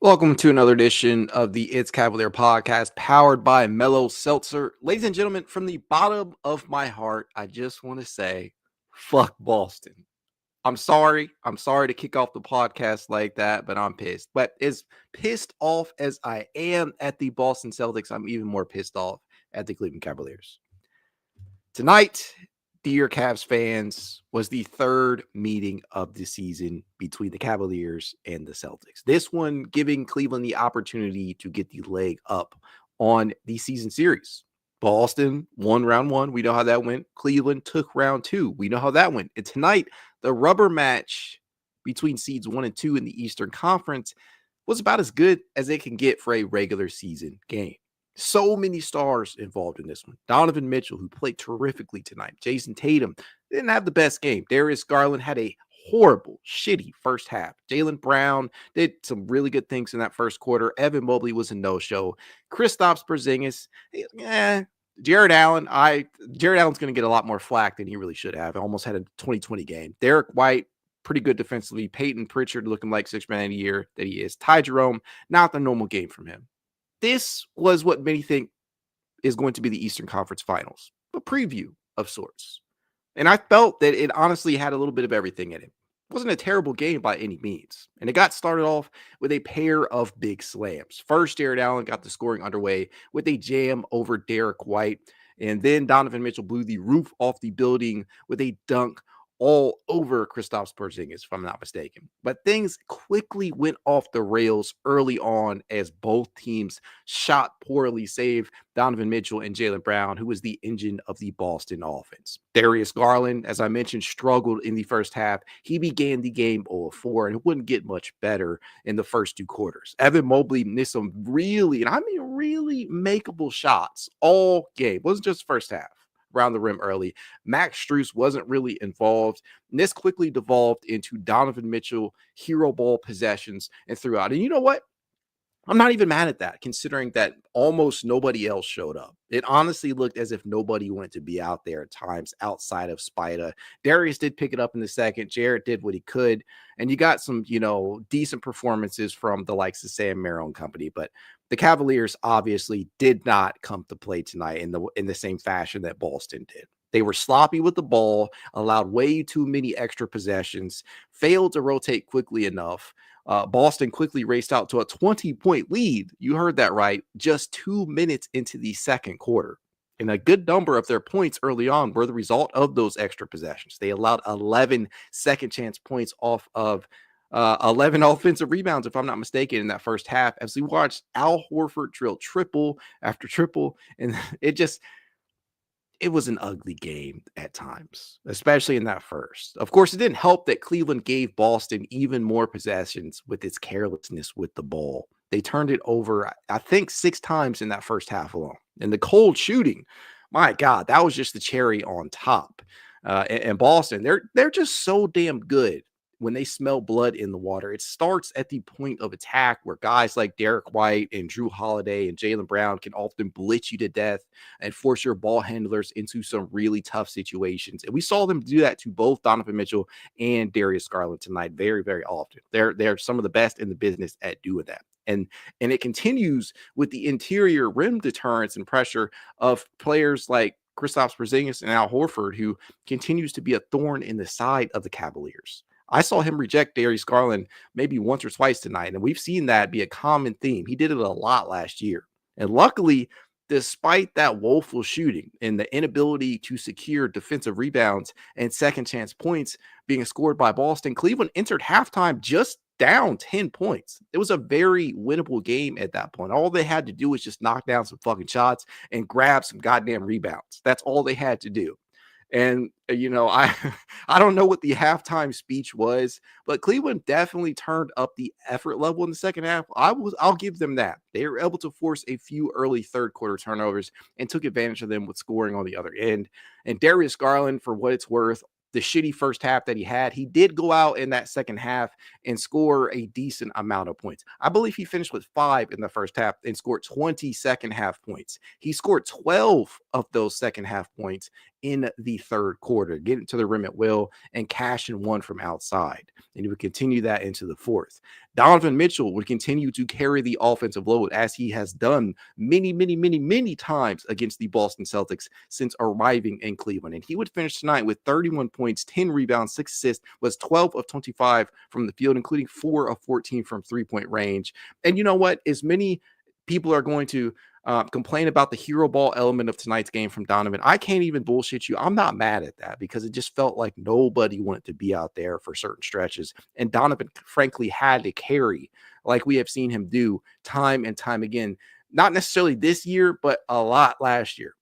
Welcome to another edition of the It's Cavalier podcast powered by Mellow Seltzer. Ladies and gentlemen, from the bottom of my heart, I just want to say, fuck Boston. I'm sorry. I'm sorry to kick off the podcast like that, but I'm pissed. But as pissed off as I am at the Boston Celtics, I'm even more pissed off at the Cleveland Cavaliers. Tonight, dear Cavs fans, was the third meeting of the season between the Cavaliers and the Celtics. This one giving Cleveland the opportunity to get the leg up on the season series. Boston won round one. We know how that went. Cleveland took round two. We know how that went. And tonight, the rubber match between seeds 1 and 2 in the Eastern Conference was about as good as it can get for a regular season game. So many stars involved in this one. Donovan Mitchell, who played terrifically tonight. Jason Tatum didn't have the best game. Darius Garland had a horrible, shitty first half. Jaylen Brown did some really good things in that first quarter. Evan Mobley was a no-show. Kristaps Porzingis, Jarrett Allen. Jarrett Allen's going to get a lot more flack than he really should have. Almost had a 2020 game. Derek White, pretty good defensively. Peyton Pritchard looking like sixth man of the year that he is. Ty Jerome, not the normal game from him. This was what many think is going to be the Eastern Conference Finals, a preview of sorts. And I felt that it honestly had a little bit of everything in it. It wasn't a terrible game by any means. And it got started off with a pair of big slams. First, Jarrett Allen got the scoring underway with a jam over Derek White. And then Donovan Mitchell blew the roof off the building with a dunk all over Kristaps Porzingis, if I'm not mistaken. But things quickly went off the rails early on as both teams shot poorly, save Donovan Mitchell and Jaylen Brown, who was the engine of the Boston offense. Darius Garland, as I mentioned, struggled in the first half. He began the game 0-4, and it wouldn't get much better in the first two quarters. Evan Mobley missed some really makeable shots all game. It wasn't just the first half. Around the rim early. Max Strus wasn't really involved. And this quickly devolved into Donovan Mitchell hero ball possessions and throughout. And you know what? I'm not even mad at that, considering that almost nobody else showed up. It honestly looked as if nobody wanted to be out there at times outside of Spida. Darius did pick it up in the second. Jarrett did what he could. And you got some, decent performances from the likes of Sam Merrill and company. But the Cavaliers obviously did not come to play tonight in the same fashion that Boston did. They were sloppy with the ball, allowed way too many extra possessions, failed to rotate quickly enough. Boston quickly raced out to a 20-point lead. You heard that right. Just 2 minutes into the second quarter. And a good number of their points early on were the result of those extra possessions. They allowed 11 second chance points off of 11 offensive rebounds, if I'm not mistaken, in that first half, as we watched Al Horford drill triple after triple. And it was an ugly game at times, especially in that first. Of course, it didn't help that Cleveland gave Boston even more possessions with its carelessness with the ball. They turned it over, I think, 6 times in that first half alone. And the cold shooting, my God, that was just the cherry on top. And Boston, they're just so damn good when they smell blood in the water. It starts at the point of attack where guys like Derek White and Drew Holiday and Jaylen Brown can often blitz you to death and force your ball handlers into some really tough situations. And we saw them do that to both Donovan Mitchell and Darius Garland tonight very, very often. They're some of the best in the business at doing that. And it continues with the interior rim deterrence and pressure of players like Kristaps Porzingis and Al Horford, who continues to be a thorn in the side of the Cavaliers. I saw him reject Darius Garland maybe once or twice tonight, and we've seen that be a common theme. He did it a lot last year. And luckily, despite that woeful shooting and the inability to secure defensive rebounds and second chance points being scored by Boston, Cleveland entered halftime just down 10 points. It was a very winnable game at that point. All they had to do was just knock down some fucking shots and grab some goddamn rebounds. That's all they had to do. And, I don't know what the halftime speech was, but Cleveland definitely turned up the effort level in the second half. I'll give them that. They were able to force a few early third quarter turnovers and took advantage of them with scoring on the other end. And Darius Garland, for what it's worth, the shitty first half that he had, he did go out in that second half and score a decent amount of points. I believe he finished with 5 in the first half and scored 20 second half points. He scored 12 of those second half points in the third quarter, getting to the rim at will and cashing one from outside. And he would continue that into the fourth. Donovan Mitchell would continue to carry the offensive load as he has done many times against the Boston Celtics since arriving in Cleveland. And he would finish tonight with 31 points, 10 rebounds, 6 assists, was 12 of 25 from the field, including 4 of 14 from three-point range. And you know what? As many people are going to complain about the hero ball element of tonight's game from Donovan, I can't even bullshit you. I'm not mad at that because it just felt like nobody wanted to be out there for certain stretches. And Donovan, frankly, had to carry like we have seen him do time and time again. Not necessarily this year, but a lot last year.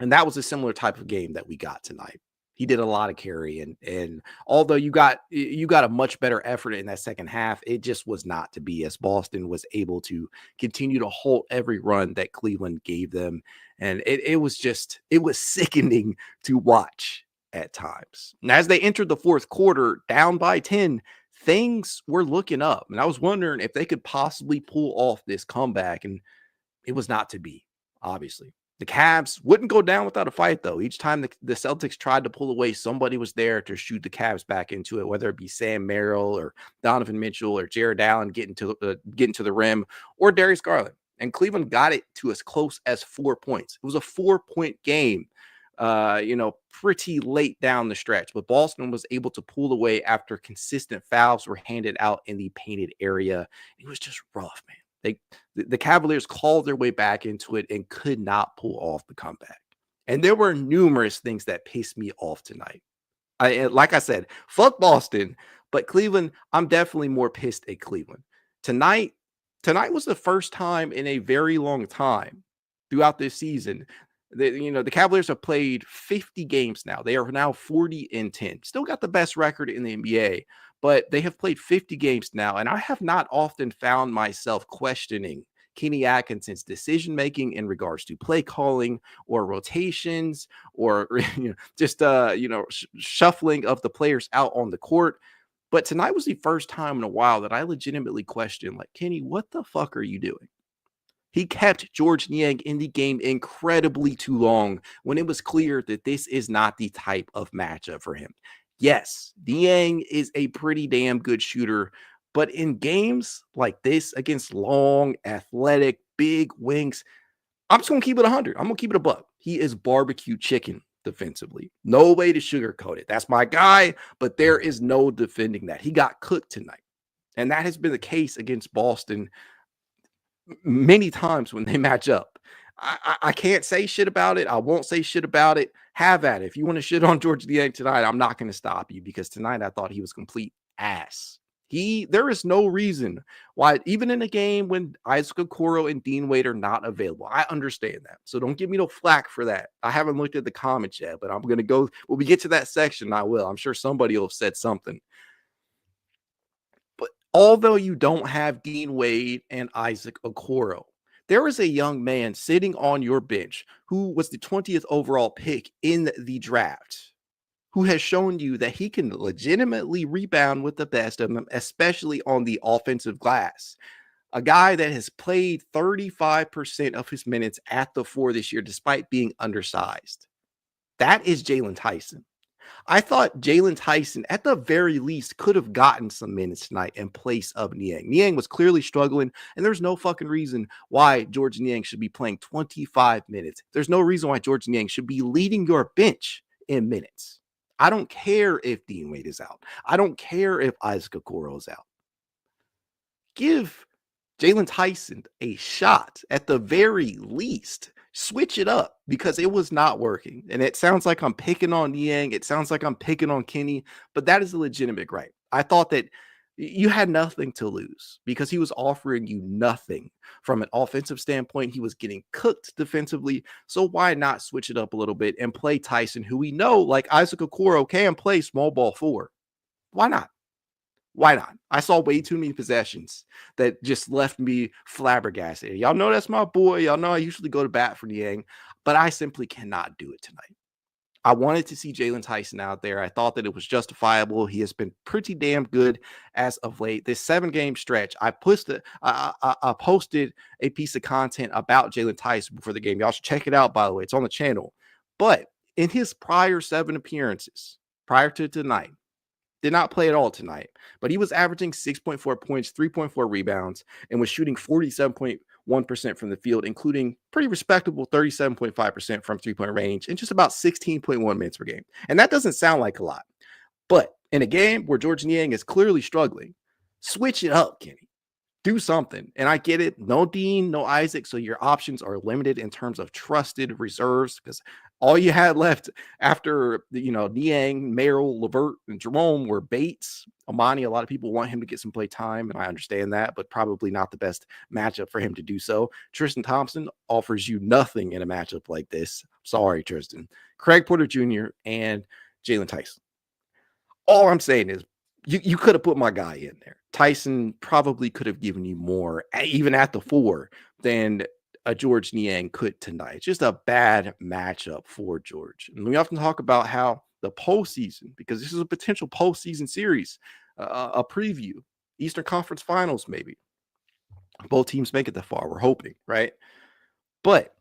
And that was a similar type of game that we got tonight. He did a lot of carry, and although you got a much better effort in that second half, it just was not to be, as Boston was able to continue to hold every run that Cleveland gave them. And it was sickening to watch at times. And as they entered the fourth quarter down by 10, things were looking up. And I was wondering if they could possibly pull off this comeback, and it was not to be, obviously. The Cavs wouldn't go down without a fight, though. Each time the Celtics tried to pull away, somebody was there to shoot the Cavs back into it, whether it be Sam Merrill or Donovan Mitchell or Jarrett Allen getting to the rim, or Darius Garland. And Cleveland got it to as close as 4 points. It was a 4-point game, pretty late down the stretch. But Boston was able to pull away after consistent fouls were handed out in the painted area. It was just rough, man. The Cavaliers clawed their way back into it and could not pull off the comeback. And there were numerous things that pissed me off tonight. Like I said, fuck Boston, but Cleveland, I'm definitely more pissed at Cleveland. Tonight was the first time in a very long time throughout this season. The Cavaliers have played 50 games now. They are now 40-10. Still got the best record in the NBA, but they have played 50 games now, and I have not often found myself questioning Kenny Atkinson's decision-making in regards to play calling or rotations or shuffling of the players out on the court. But tonight was the first time in a while that I legitimately questioned, like, Kenny, what the fuck are you doing? He kept George Niang in the game incredibly too long when it was clear that this is not the type of matchup for him. Yes, Niang is a pretty damn good shooter, but in games like this against long, athletic, big wings, I'm just going to keep it 100. I'm going to keep it a buck. He is barbecue chicken defensively. No way to sugarcoat it. That's my guy, but there is no defending that. He got cooked tonight, and that has been the case against Boston many times when they match up. I can't say shit about it. I won't say shit about it. Have at it. If you want to shit on George Niang tonight, I'm not going to stop you, because tonight I thought he was complete ass. There is no reason why, even in a game when Isaac Okoro and Dean Wade are not available. I understand that. So don't give me no flack for that. I haven't looked at the comments yet, but I'm going to go. When we get to that section, I will. I'm sure somebody will have said something. Although you don't have Dean Wade and Isaac Okoro, there is a young man sitting on your bench who was the 20th overall pick in the draft, who has shown you that he can legitimately rebound with the best of them, especially on the offensive glass. A guy that has played 35% of his minutes at the 4 this year, despite being undersized. That is Jalen Tyson. I thought Jalen Tyson, at the very least, could have gotten some minutes tonight in place of Niang. Niang was clearly struggling, and there's no fucking reason why George Niang should be playing 25 minutes. There's no reason why George Niang should be leading your bench in minutes. I don't care if Dean Wade is out. I don't care if Isaac Okoro is out. Give Jalen Tyson a shot at the very least. Switch it up, because it was not working. And it sounds like I'm picking on Niang. It sounds like I'm picking on Kenny, but that is a legitimate gripe. I thought that you had nothing to lose because he was offering you nothing from an offensive standpoint. He was getting cooked defensively. So why not switch it up a little bit and play Tyson, who we know, like Isaac Okoro, can play small ball 4. Why not? Why not? I saw way too many possessions that just left me flabbergasted. Y'all know that's my boy. Y'all know I usually go to bat for Niang, but I simply cannot do it tonight. I wanted to see Jalen Tyson out there. I thought that it was justifiable. He has been pretty damn good as of late. This 7-game stretch, I posted a piece of content about Jalen Tyson before the game. Y'all should check it out, by the way. It's on the channel. But in his prior 7 appearances prior to tonight, did not play at all tonight, but he was averaging 6.4 points, 3.4 rebounds, and was shooting 47.1% from the field, including pretty respectable 37.5% from three-point range and just about 16.1 minutes per game. And that doesn't sound like a lot. But in a game where Georges Niang is clearly struggling, switch it up, Kenny. Do something. And I get it. No Dean, no Isaac. So your options are limited in terms of trusted reserves because all you had left after, Niang, Merrill, Levert, and Jerome were Bates. Amani, a lot of people want him to get some play time, and I understand that, but probably not the best matchup for him to do so. Tristan Thompson offers you nothing in a matchup like this. Sorry, Tristan. Craig Porter Jr. and Jalen Tyson. All I'm saying is you could have put my guy in there. Tyson probably could have given you more, even at the 4, than a Georges Niang could tonight. It's just a bad matchup for George. And we often talk about how the postseason, because this is a potential postseason series, a preview, Eastern Conference Finals maybe. Both teams make it that far. We're hoping, right? But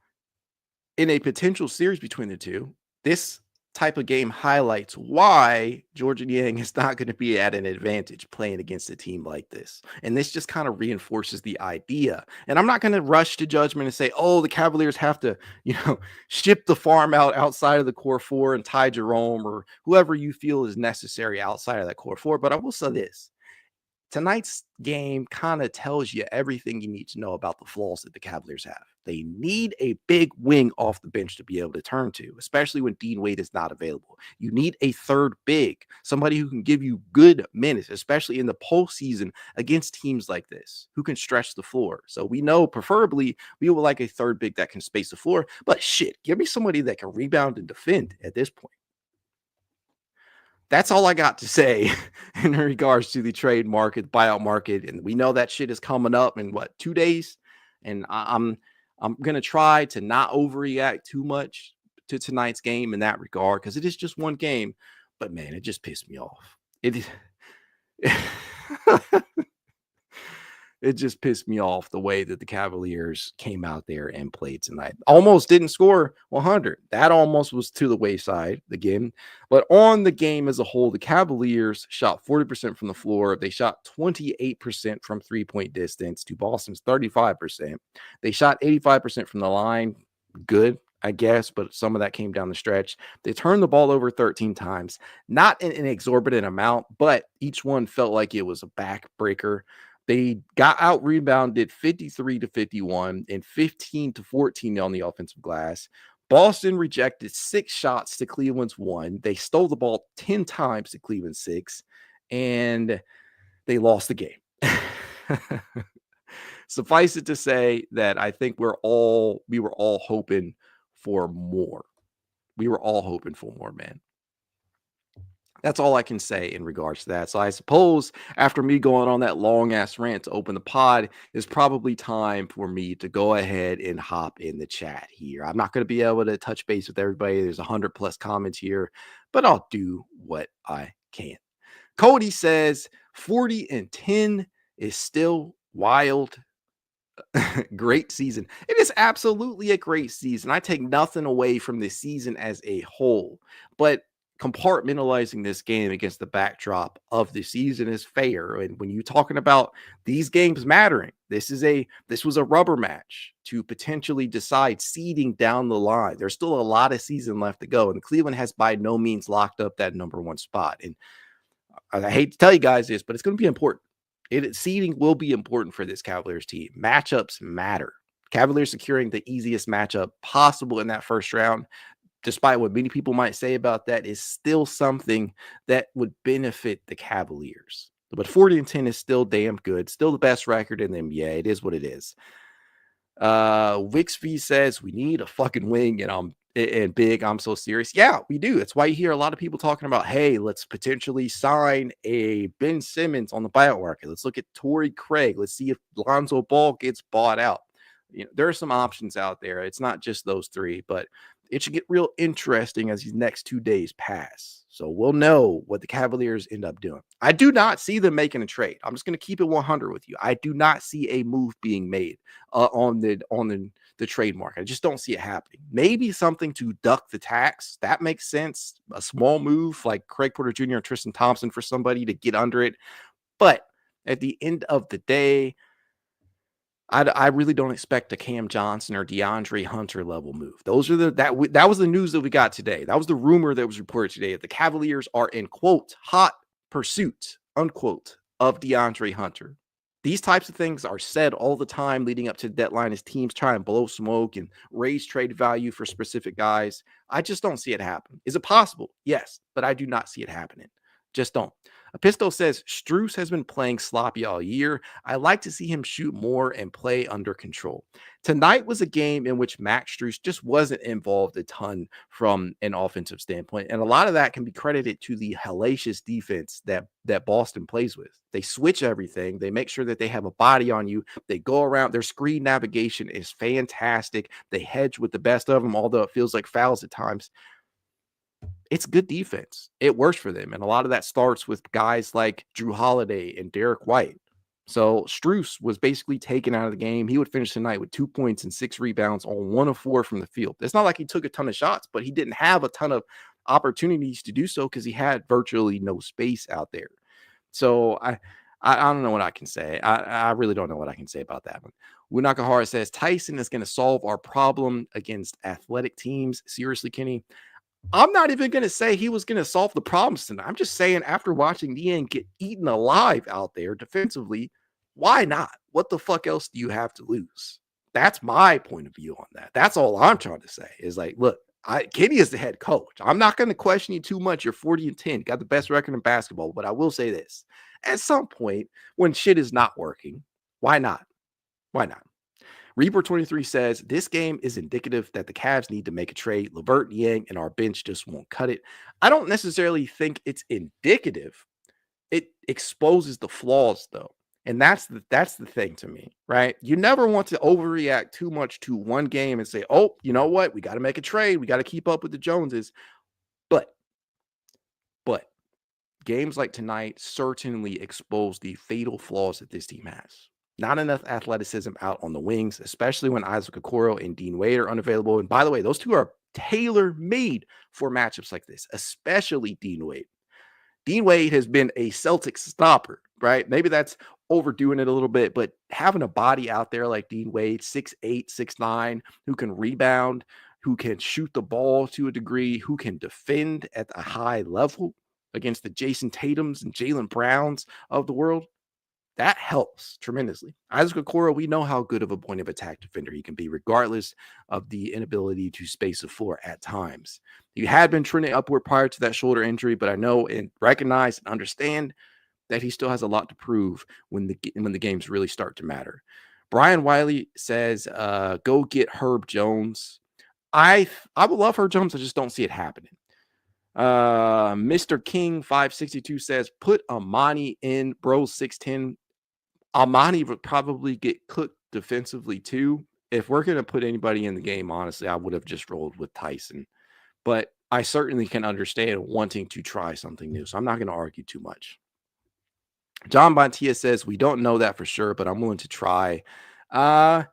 in a potential series between the two, this type of game highlights why Georges Niang is not going to be at an advantage playing against a team like this. And this just kind of reinforces the idea. And I'm not going to rush to judgment and say, oh, the Cavaliers have to, ship the farm out outside of the core 4 and Ty Jerome or whoever you feel is necessary outside of that core 4. But I will say this. Tonight's game kind of tells you everything you need to know about the flaws that the Cavaliers have. They need a big wing off the bench to be able to turn to, especially when Dean Wade is not available. You need a third big, somebody who can give you good minutes, especially in the postseason against teams like this, who can stretch the floor. So we know, preferably, we would like a third big that can space the floor. But shit, give me somebody that can rebound and defend at this point. That's all I got to say in regards to the trade market, buyout market. And we know that shit is coming up in 2 days. And I'm going to try to not overreact too much to tonight's game in that regard, because it is just one game. But man, it just pissed me off. It just pissed me off the way that the Cavaliers came out there and played tonight. Almost didn't score 100. That almost was to the wayside, the game. But on the game as a whole, the Cavaliers shot 40% from the floor. They shot 28% from three-point distance to Boston's 35%. They shot 85% from the line. Good, I guess, but some of that came down the stretch. They turned the ball over 13 times. Not an exorbitant amount, but each one felt like it was a backbreaker. They got out rebounded 53-51 and 15-14 on the offensive glass. Boston rejected 6 shots to Cleveland's 1. They stole the ball 10 times to Cleveland's 6, and they lost the game. Suffice it to say that I think we were all hoping for more. We were all hoping for more, man. That's all I can say in regards to that. So I suppose after me going on that long ass rant to open the pod, it's probably time for me to go ahead and hop in the chat here. I'm not going to be able to touch base with everybody. There's 100+ comments here, but I'll do what I can. Cody says 40-10 is still wild. Great season. It is absolutely a great season. I take nothing away from this season as a whole, but compartmentalizing this game against the backdrop of the season is fair. And when you're talking about these games mattering, this was a rubber match to potentially decide seeding down the line. There's still a lot of season left to go, and Cleveland has by no means locked up that number 1 spot. And I hate to tell you guys this, but it's going to be important. Seeding will be important for this Cavaliers team. Matchups matter. Cavaliers securing the easiest matchup possible in that first round, despite what many people might say about that, is still something that would benefit the Cavaliers. But 40-10 is still damn good. Still the best record in the NBA. It is what it is. Wixv says we need a fucking wing, and big. I'm so serious. Yeah, we do. That's why you hear a lot of people talking about, hey, let's potentially sign a Ben Simmons on the buyout market. Let's look at Torrey Craig. Let's see if Lonzo Ball gets bought out. There are some options out there. It's not just those 3, but it should get real interesting as these next 2 days pass. So we'll know what the Cavaliers end up doing. I do not see them making a trade. I'm just going to keep it 100 with you. I do not see a move being made on the the trade market. I just don't see it happening. Maybe something to duck the tax. That makes sense. A small move like Craig Porter Jr. and Tristan Thompson for somebody to get under it. But at the end of the day, I really don't expect a Cam Johnson or DeAndre Hunter level move. Those are that was the news that we got today. That was the rumor that was reported today. The Cavaliers are in, quote, hot pursuit, unquote, of DeAndre Hunter. These types of things are said all the time leading up to the deadline as teams try and blow smoke and raise trade value for specific guys. I just don't see it happen. Is it possible? Yes, but I do not see it happening. Just don't. Episto says Strus has been playing sloppy all year. I like to see him shoot more and play under control. Tonight was a game in which Max Strus just wasn't involved a ton from an offensive standpoint. And a lot of that can be credited to the hellacious defense that Boston plays with. They switch everything. They make sure that they have a body on you. They go around. Their screen navigation is fantastic. They hedge with the best of them, although it feels like fouls at times. It's good defense. It works for them. And a lot of that starts with guys like Drew Holiday and Derek White. So Strus was basically taken out of the game. He would finish tonight with 2 points and 6 rebounds on 1 of 4 from the field. It's not like he took a ton of shots, but he didn't have a ton of opportunities to do so because he had virtually no space out there. So I don't know what I can say. I really don't know what I can say about that one. Wunakahara says Tyson is going to solve our problem against athletic teams. Seriously, Kenny? I'm not even going to say he was going to solve the problems tonight. I'm just saying after watching Ian get eaten alive out there defensively, why not? What the fuck else do you have to lose? That's my point of view on that. That's all I'm trying to say is like, look, Kenny is the head coach. I'm not going to question you too much. You're 40-10, got the best record in basketball. But I will say this. At some point, when shit is not working, why not? Why not? Reaper 23 says, this game is indicative that the Cavs need to make a trade. LeVert, Yang, and our bench just won't cut it. I don't necessarily think it's indicative. It exposes the flaws, though. And that's the thing to me, right? You never want to overreact too much to one game and say, oh, you know what? We got to make a trade. We got to keep up with the Joneses. But games like tonight certainly expose the fatal flaws that this team has. Not enough athleticism out on the wings, especially when Isaac Okoro and Dean Wade are unavailable. And by the way, those two are tailor-made for matchups like this, especially Dean Wade. Dean Wade has been a Celtics stopper, right? Maybe that's overdoing it a little bit, but having a body out there like Dean Wade, 6'8", 6'9", who can rebound, who can shoot the ball to a degree, who can defend at a high level against the Jason Tatums and Jaylen Browns of the world, that helps tremendously. Isaac Okoro, we know how good of a point of attack defender he can be, regardless of the inability to space the floor at times. He had been trending upward prior to that shoulder injury, but I know and recognize and understand that he still has a lot to prove when the games really start to matter. Brian Wiley says, go get Herb Jones. I would love Herb Jones. I just don't see it happening. Mr. King 562 says, put Amani in, bro. 6'10". Amani would probably get cooked defensively too. If we're going to put anybody in the game, honestly, I would have just rolled with Tyson. But I certainly can understand wanting to try something new. So I'm not going to argue too much. John Bontia says, we don't know that for sure, but I'm willing to try. All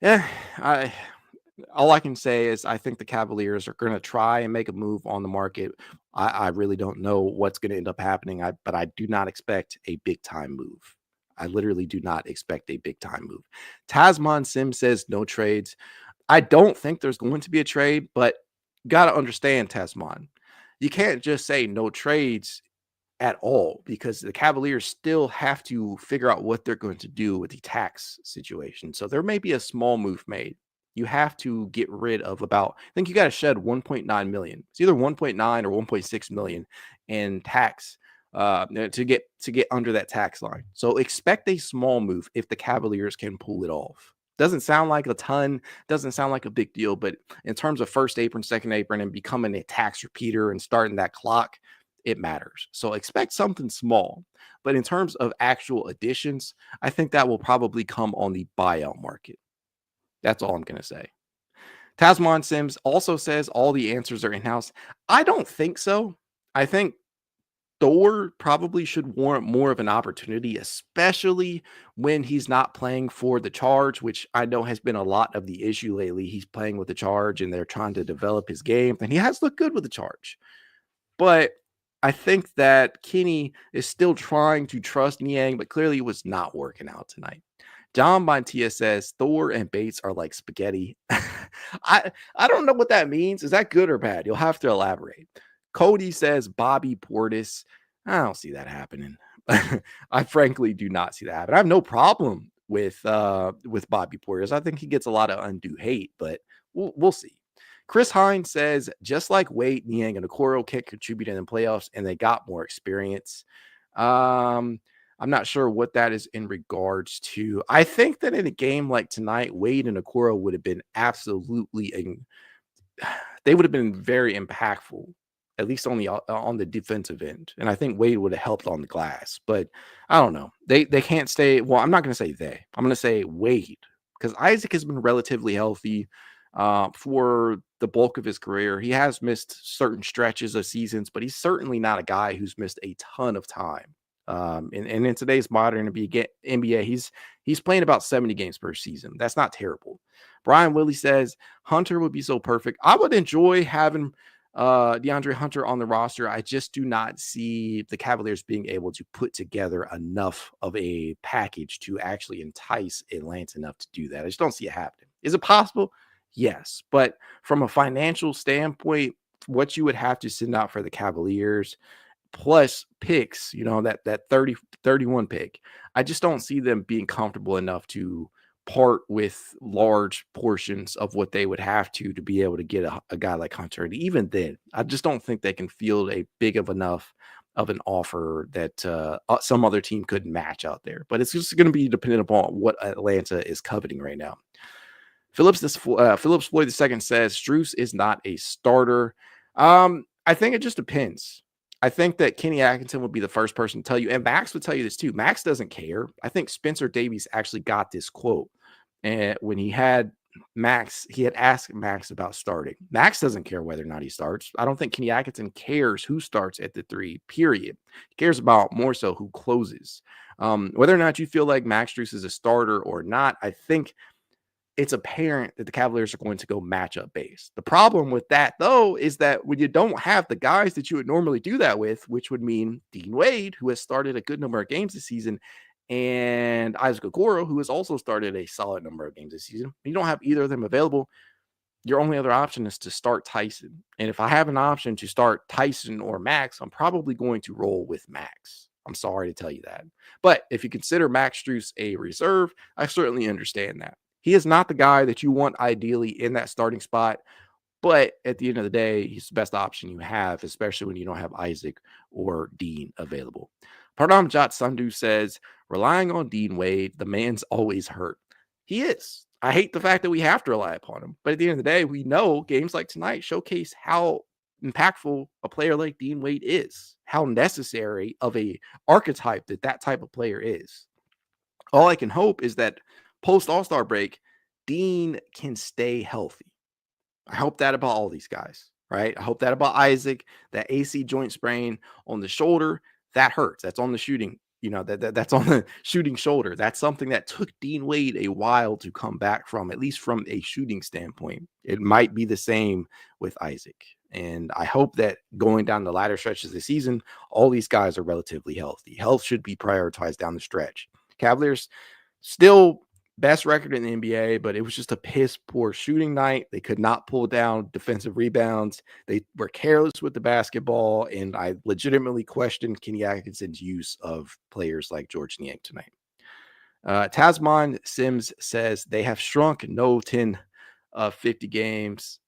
I can say is I think the Cavaliers are going to try and make a move on the market. I really don't know what's going to end up happening, but I do not expect a big-time move. I literally do not expect a big-time move. Tasman Sim says no trades. I don't think there's going to be a trade, but you got to understand, Tasman. You can't just say no trades at all because the Cavaliers still have to figure out what they're going to do with the tax situation. So there may be a small move made. You have to get rid of I think you got to shed 1.9 million. It's either 1.9 or 1.6 million in tax to get under that tax line. So expect a small move if the Cavaliers can pull it off. Doesn't sound like a ton, doesn't sound like a big deal, but in terms of first apron, second apron, and becoming a tax repeater and starting that clock, it matters. So expect something small. But in terms of actual additions, I think that will probably come on the buyout market. That's all I'm going to say. Tasman Sims also says all the answers are in-house. I don't think so. I think Thor probably should warrant more of an opportunity, especially when he's not playing for the Charge, which I know has been a lot of the issue lately. He's playing with the Charge and they're trying to develop his game, and he has looked good with the Charge. But I think that Kenny is still trying to trust Niang, but clearly it was not working out tonight. John Bontia says Thor and Bates are like spaghetti. I don't know what that means. Is that good or bad? You'll have to elaborate. Cody says Bobby Portis. I don't see that happening. I frankly do not see that happen. I have no problem with Bobby Portis. I think he gets a lot of undue hate, but we'll see. Chris Hines says, just like Wade, Niang, and Okoro can't contribute in the playoffs, and they got more experience. I'm not sure what that is in regards to. I think that in a game like tonight, Wade and Okoro would have been they would have been very impactful, at least on the defensive end. And I think Wade would have helped on the glass. But I don't know. They can't stay. Well, I'm not going to say they. I'm going to say Wade, because Isaac has been relatively healthy for the bulk of his career. He has missed certain stretches of seasons, but he's certainly not a guy who's missed a ton of time. And in today's modern NBA, he's playing about 70 games per season. That's not terrible. Brian Willie says Hunter would be so perfect. I would enjoy having DeAndre Hunter on the roster. I just do not see the Cavaliers being able to put together enough of a package to actually entice Atlanta enough to do that. I just don't see it happening. Is it possible? Yes, but from a financial standpoint, what you would have to send out for the Cavaliers plus picks, that 31 pick, I just don't see them being comfortable enough to part with large portions of what they would have to be able to get a guy like Hunter. And even then, I just don't think they can field a big of enough of an offer that some other team could match out there. But it's just going to be dependent upon what Atlanta is coveting right now. Phillips Floyd II says Strus is not a starter. I think it just depends. I think that Kenny Atkinson would be the first person to tell you, and Max would tell you this too. Max doesn't care. I think Spencer Davies actually got this quote, and when he had asked Max about starting. Max doesn't care whether or not he starts. I don't think Kenny Atkinson cares who starts at the 3, period. He cares about more so who closes. Whether or not you feel like Max Strus is a starter or not, I think it's apparent that the Cavaliers are going to go matchup based. The problem with that, though, is that when you don't have the guys that you would normally do that with, which would mean Dean Wade, who has started a good number of games this season, and Isaac Okoro, who has also started a solid number of games this season, you don't have either of them available. Your only other option is to start Tyson. And if I have an option to start Tyson or Max, I'm probably going to roll with Max. I'm sorry to tell you that. But if you consider Max Strus a reserve, I certainly understand that. He is not the guy that you want ideally in that starting spot, but at the end of the day, he's the best option you have, especially when you don't have Isaac or Dean available. Pardam Jat Sandhu says, relying on Dean Wade, the man's always hurt. He is. I hate the fact that we have to rely upon him. But at the end of the day, we know games like tonight showcase how impactful a player like Dean Wade is, how necessary of a archetype that type of player is. All I can hope is that post All-Star break, Dean can stay healthy. I hope that about all these guys, right? I hope that about Isaac, that AC joint sprain on the shoulder, that hurts. That's on the shooting, that's on the shooting shoulder. That's something that took Dean Wade a while to come back from, at least from a shooting standpoint. It might be the same with Isaac. And I hope that going down the latter stretches of the season, all these guys are relatively healthy. Health should be prioritized down the stretch. Cavaliers still best record in the NBA, but it was just a piss poor shooting night. They could not pull down defensive rebounds. They were careless with the basketball, and I legitimately questioned Kenny Atkinson's use of players like George Niang tonight. Tasman Sims says they have shrunk no 10 of 50 games.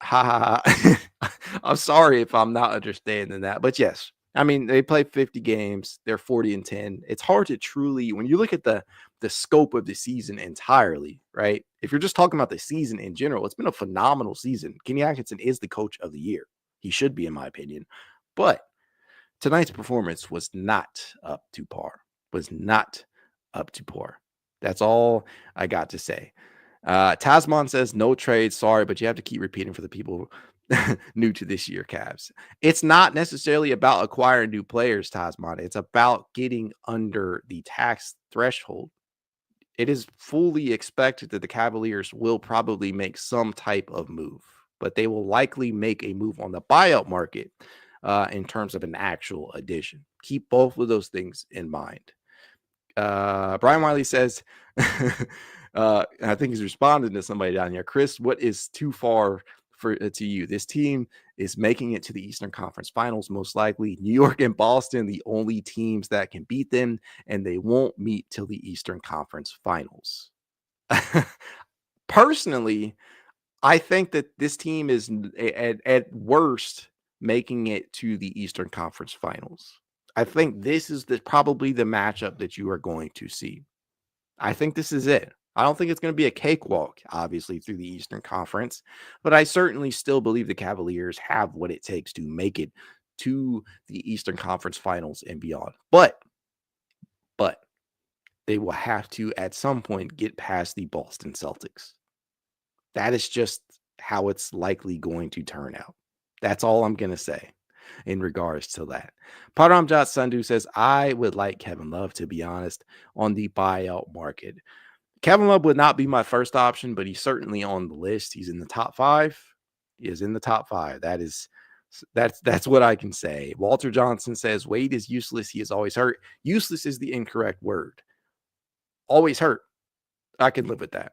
Ha ha ha. I'm sorry if I'm not understanding that, but yes. I mean, they play 50 games. They're 40-10. It's hard to truly, when you look at the scope of the season entirely, right? If you're just talking about the season in general, it's been a phenomenal season. Kenny Atkinson is the coach of the year. He should be, in my opinion. But tonight's performance was not up to par. That's all I got to say. Tasman says, no trade. Sorry, but you have to keep repeating for the people new to this year Cavs. It's not necessarily about acquiring new players, Tasman. It's about getting under the tax threshold. It is fully expected that the Cavaliers will probably make some type of move, but they will likely make a move on the buyout market in terms of an actual addition. Keep both of those things in mind. Brian Wiley says, I think he's responding to somebody down here. Chris, what is too far for to you? This team is making it to the Eastern Conference Finals, most likely. New York and Boston, the only teams that can beat them, and they won't meet till the Eastern Conference Finals. Personally, I think that this team is at worst making it to the Eastern Conference Finals. I think this is probably the matchup that you are going to see. I think this is it. I don't think it's going to be a cakewalk, obviously, through the Eastern Conference, but I certainly still believe the Cavaliers have what it takes to make it to the Eastern Conference Finals and beyond. But they will have to, at some point, get past the Boston Celtics. That is just how it's likely going to turn out. That's all I'm going to say in regards to that. Paramjot Sandhu says, I would like Kevin Love, to be honest, on the buyout market. Kevin Love would not be my first option, but he's certainly on the list. He's in the top 5. He is in the top 5. That's what I can say. Walter Johnson says, Wade is useless. He is always hurt. Useless is the incorrect word. Always hurt. I can live with that.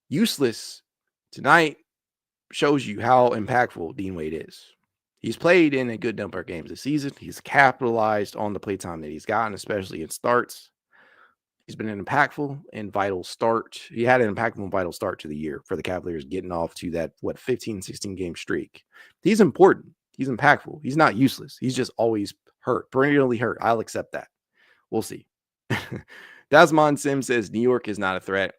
Useless tonight shows you how impactful Dean Wade is. He's played in a good number of games this season. He's capitalized on the playtime that he's gotten, especially in starts. He's been an impactful and vital start. He had an impactful and vital start to the year for the Cavaliers, getting off to that, 15, 16 game streak. He's important. He's impactful. He's not useless. He's just always hurt, perennially hurt. I'll accept that. We'll see. Dasmon Sim says New York is not a threat.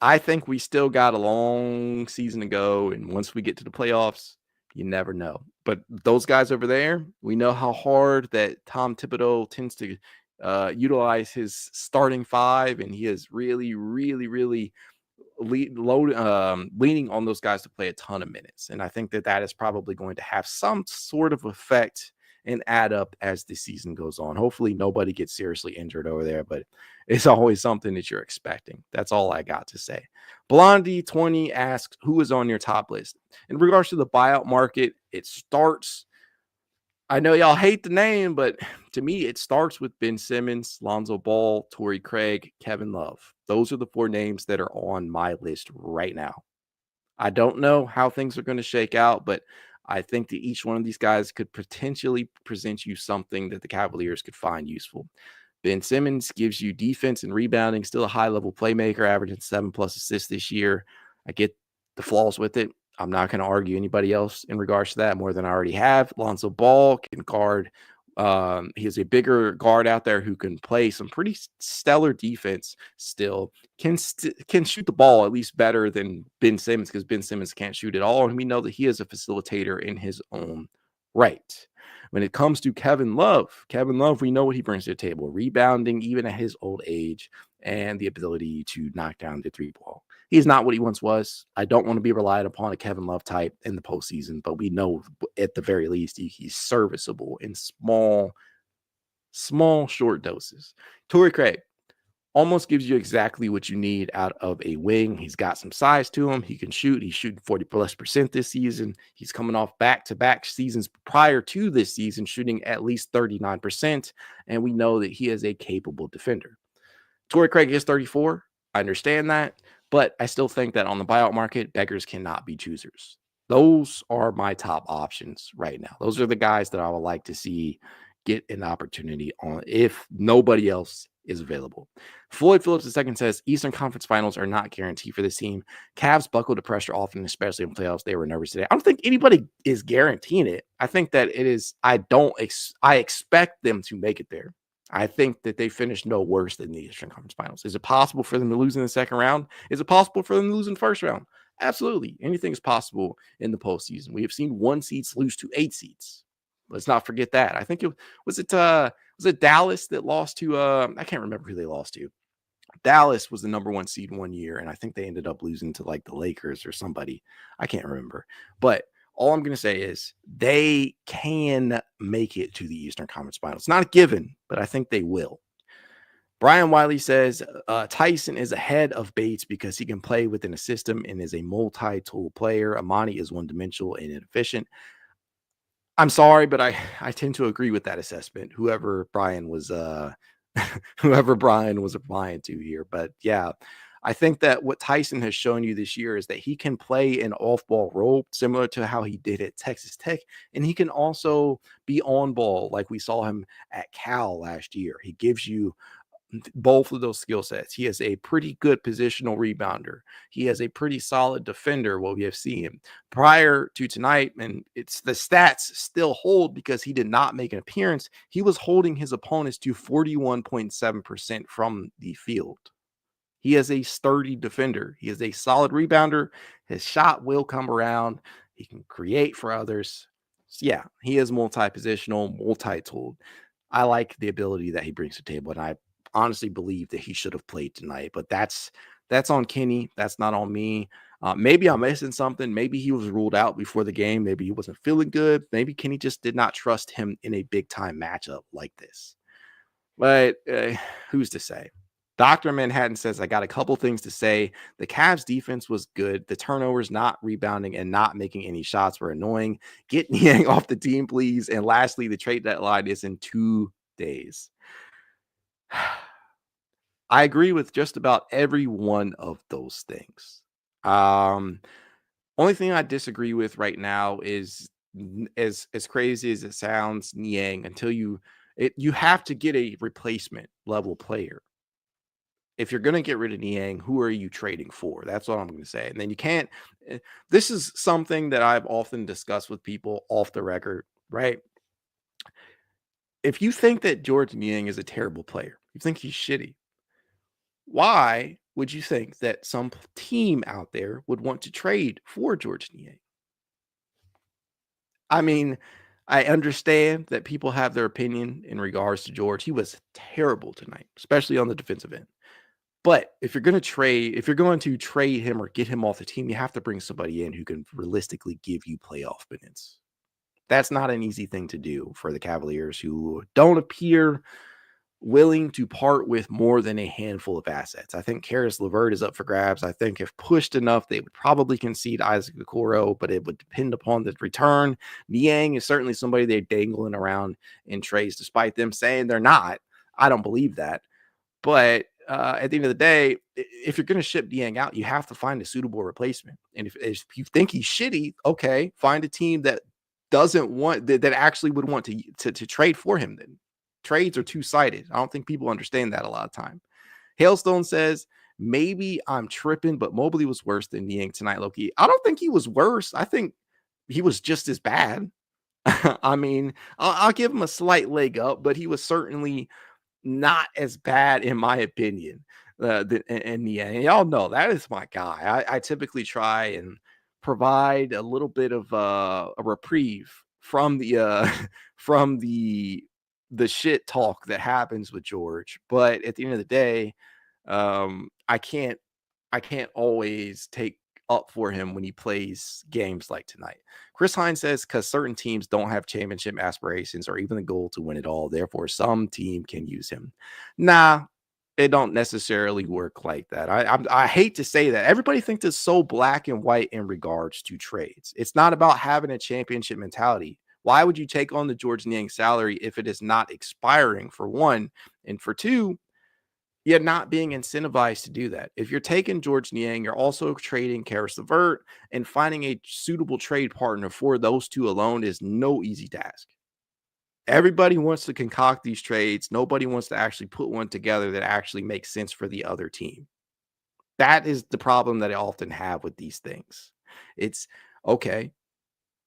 I think we still got a long season to go. And once we get to the playoffs, you never know. But those guys over there, we know how hard that Tom Thibodeau tends to utilize his starting 5. And he is really, really, really leaning on those guys to play a ton of minutes. And I think that is probably going to have some sort of effect and add up as the season goes on. Hopefully nobody gets seriously injured over there, but it's always something that you're expecting. That's all I got to say. Blondie20 asks, who is on your top list? In regards to the buyout market, it starts, I know y'all hate the name, but to me, it starts with Ben Simmons, Lonzo Ball, Torrey Craig, Kevin Love. Those are the 4 names that are on my list right now. I don't know how things are going to shake out, but I think that each one of these guys could potentially present you something that the Cavaliers could find useful. Ben Simmons gives you defense and rebounding, still a high-level playmaker, averaging 7+ assists this year. I get the flaws with it. I'm not going to argue anybody else in regards to that more than I already have. Lonzo Ball can guard. He is a bigger guard out there who can play some pretty stellar defense still. Can shoot the ball at least better than Ben Simmons, because Ben Simmons can't shoot at all. And we know that he is a facilitator in his own right. When it comes to Kevin Love, we know what he brings to the table. Rebounding, even at his old age, and the ability to knock down the 3-ball. He's not what he once was. I don't want to be relied upon a Kevin Love type in the postseason, but we know at the very least he's serviceable in small, short doses. Torrey Craig almost gives you exactly what you need out of a wing. He's got some size to him. He can shoot. He's shooting 40+% this season. He's coming off back-to-back seasons prior to this season, shooting at least 39%. And we know that he is a capable defender. Torrey Craig is 34. I understand that. But I still think that on the buyout market, beggars cannot be choosers. Those are my top options right now. Those are the guys that I would like to see get an opportunity on if nobody else is available. Floyd Phillips II says Eastern Conference Finals are not guaranteed for this team. Cavs buckle to pressure often, especially in playoffs. They were nervous today. I don't think anybody is guaranteeing it. I think that it is. I expect them to make it there. I think that they finished no worse than the Eastern Conference Finals. Is it possible for them to lose in the second round? Is it possible for them to lose in the first round? Absolutely. Anything is possible in the postseason. We have seen 1 seeds lose to 8 seeds. Let's not forget that. I think it was Dallas that lost to I can't remember who they lost to. Dallas was the number 1 seed one year, and I think they ended up losing to like the Lakers or somebody. I can't remember. But All I'm going to say is they can make it to the Eastern Conference Finals. Not a given, but I think they will. Brian Wiley says Tyson is ahead of Bates because he can play within a system and is a multi-tool player. Amani is one-dimensional and inefficient. I'm sorry, but I tend to agree with that assessment. Whoever Brian was applying to here. But yeah, I think that what Tyson has shown you this year is that he can play an off-ball role similar to how he did at Texas Tech, and he can also be on ball like we saw him at Cal last year. He gives you both of those skill sets. He is a pretty good positional rebounder. He has a pretty solid defender, what we have seen prior to tonight. And it's the stats still hold because he did not make an appearance. He was holding his opponents to 41.7% from the field. He is a sturdy defender. He is a solid rebounder. His shot will come around. He can create for others. So yeah, he is multi-positional, multi-tooled. I like the ability that he brings to the table, and I honestly believe that he should have played tonight, but that's on Kenny. That's not on me. Maybe I'm missing something. Maybe he was ruled out before the game. Maybe he wasn't feeling good. Maybe Kenny just did not trust him in a big time matchup like this. But who's to say? Dr. Manhattan says, I got a couple things to say. The Cavs defense was good. The turnovers, not rebounding, and not making any shots were annoying. Get Niang off the team, please. And lastly, the trade deadline is in 2 days. I agree with just about every one of those things. Only thing I disagree with right now is as crazy as it sounds, Niang, until you have to get a replacement level player. If you're going to get rid of Niang, who are you trading for? That's what I'm going to say. And then you can't. This is something that I've often discussed with people off the record, right? If you think that George Niang is a terrible player, you think he's shitty, why would you think that some team out there would want to trade for George Niang? I mean, I understand that people have their opinion in regards to George. He was terrible tonight, especially on the defensive end. But if you're going to trade him or get him off the team, you have to bring somebody in who can realistically give you playoff minutes. That's not an easy thing to do for the Cavaliers, who don't appear willing to part with more than a handful of assets. I think Caris LeVert is up for grabs. I think if pushed enough, they would probably concede Isaac Okoro, but it would depend upon the return. Niang is certainly somebody they're dangling around in trades, despite them saying they're not. I don't believe that. But at the end of the day, if you're going to ship Niang out, you have to find a suitable replacement. And if you think he's shitty, okay, find a team that doesn't want that actually would want to trade for him. Then trades are two-sided. I don't think people understand that a lot of time. Hailstone says, maybe I'm tripping, but Mobley was worse than Niang tonight, Loki. I don't think he was worse. I think he was just as bad. I mean, I'll give him a slight leg up, but he was certainly not as bad, in my opinion, in Niang. And y'all know that is my guy. I typically try and provide a little bit of a reprieve from the from the shit talk that happens with George. But at the end of the day, I can't always take up for him when he plays games like tonight. Chris Hines says, because certain teams don't have championship aspirations or even the goal to win it all. Therefore, some team can use him. Nah, it don't necessarily work like that. I hate to say that. Everybody thinks it's so black and white in regards to trades. It's not about having a championship mentality. Why would you take on the George Niang salary if it is not expiring, for one? And for two, you're not being incentivized to do that. If you're taking George Niang, you're also trading Caris LeVert, and finding a suitable trade partner for those two alone is no easy task. Everybody wants to concoct these trades. Nobody wants to actually put one together that actually makes sense for the other team. That is the problem that I often have with these things. It's okay.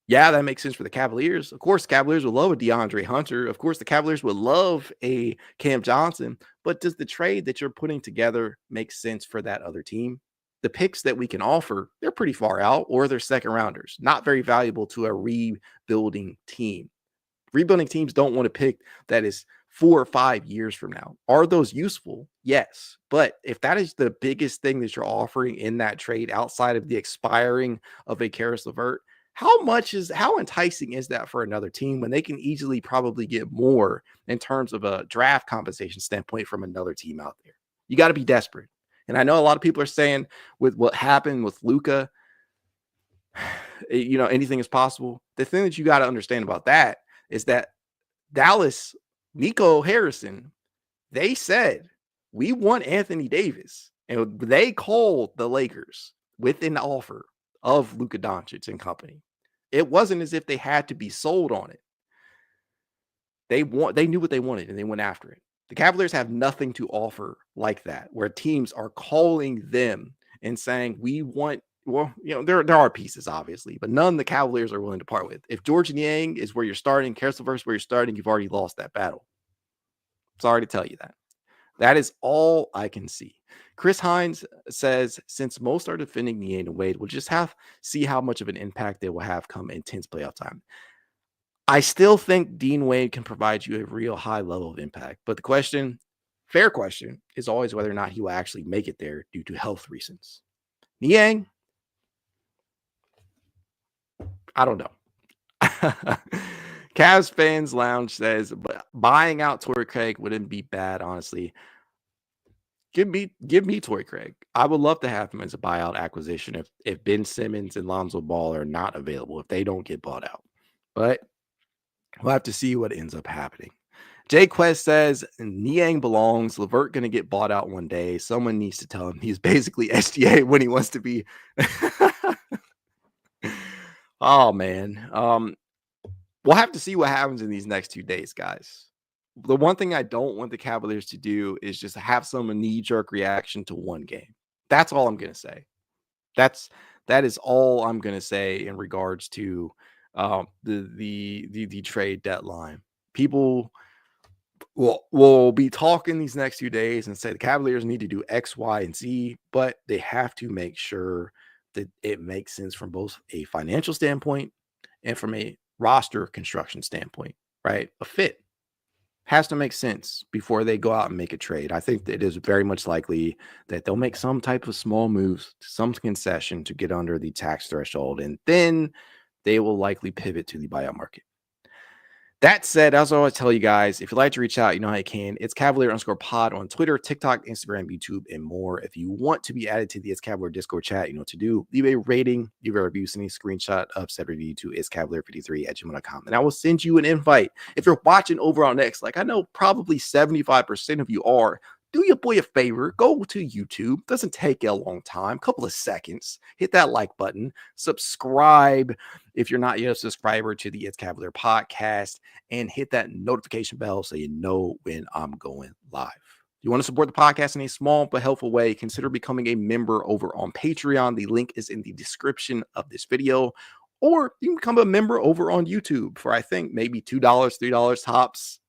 Yeah, that makes sense for the Cavaliers. Of course, the Cavaliers would love a DeAndre Hunter. Of course, the Cavaliers would love a Cam Johnson. But does the trade that you're putting together make sense for that other team? The picks that we can offer, they're pretty far out, or they're second rounders, not very valuable to a rebuilding team. Rebuilding teams don't want to pick that is 4 or 5 years from now. Are those useful? Yes. But if that is the biggest thing that you're offering in that trade outside of the expiring of a Caris LeVert, How enticing is that for another team when they can easily probably get more in terms of a draft compensation standpoint from another team out there? You got to be desperate. And I know a lot of people are saying with what happened with Luka, anything is possible. The thing that you got to understand about that is that Dallas, Nico Harrison, they said, we want Anthony Davis. And they called the Lakers with an offer of Luka Doncic and company. It wasn't as if they had to be sold on it. They knew what they wanted and they went after it. The Cavaliers have nothing to offer like that, where teams are calling them and saying, we want, there are pieces, obviously, but none the Cavaliers are willing to part with. If George Niang is where you're starting, Caris LeVert where you're starting, you've already lost that battle. Sorry to tell you that. That is all I can see. Chris Hines says, since most are defending Niang and Wade, we'll just see how much of an impact they will have come intense playoff time. I still think Dean Wade can provide you a real high level of impact. But the question, fair question, is always whether or not he will actually make it there due to health reasons. Niang, I don't know. Cavs Fans Lounge says, but buying out Torrey Craig wouldn't be bad, honestly. Give me Torrey Craig. I would love to have him as a buyout acquisition if Ben Simmons and Lonzo Ball are not available, if they don't get bought out. But we'll have to see what ends up happening. Jay Quest says, Niang belongs. LeVert going to get bought out one day. Someone needs to tell him he's basically SGA when he wants to be. Oh, man. We'll have to see what happens in these next 2 days, guys. The one thing I don't want the Cavaliers to do is just have some knee-jerk reaction to one game. That's all I'm going to say. That is all I'm going to say in regards to the trade deadline. People will be talking these next few days and say the Cavaliers need to do X, Y, and Z, but they have to make sure that it makes sense from both a financial standpoint and from a roster construction standpoint, right? A fit has to make sense before they go out and make a trade. I think that it is very much likely that they'll make some type of small moves, some concession to get under the tax threshold, and then they will likely pivot to the buyout market. That said, as I always tell you guys, if you'd like to reach out, you know how you can. It's Cavalier_pod on Twitter, TikTok, Instagram, YouTube, and more. If you want to be added to the It's Cavalier Discord chat, you know what to do. Leave a rating, leave a review, send a screenshot of said review to itscavalier53@gmail.com, and I will send you an invite. If you're watching over on X, like I know probably 75% of you are, do your boy a favor, go to YouTube. Doesn't take you a long time, couple of seconds. Hit that like button, subscribe if you're not yet a subscriber to the It's Cavalier podcast, and hit that notification bell so you know when I'm going live. You want to support the podcast in a small but helpful way, consider becoming a member over on Patreon. The link is in the description of this video. Or you can become a member over on YouTube for, I think, maybe $2, $3 tops.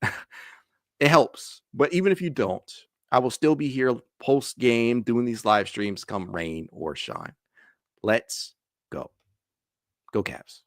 It helps. But even if you don't, I will still be here post-game doing these live streams come rain or shine. Let's go. Go Cavs.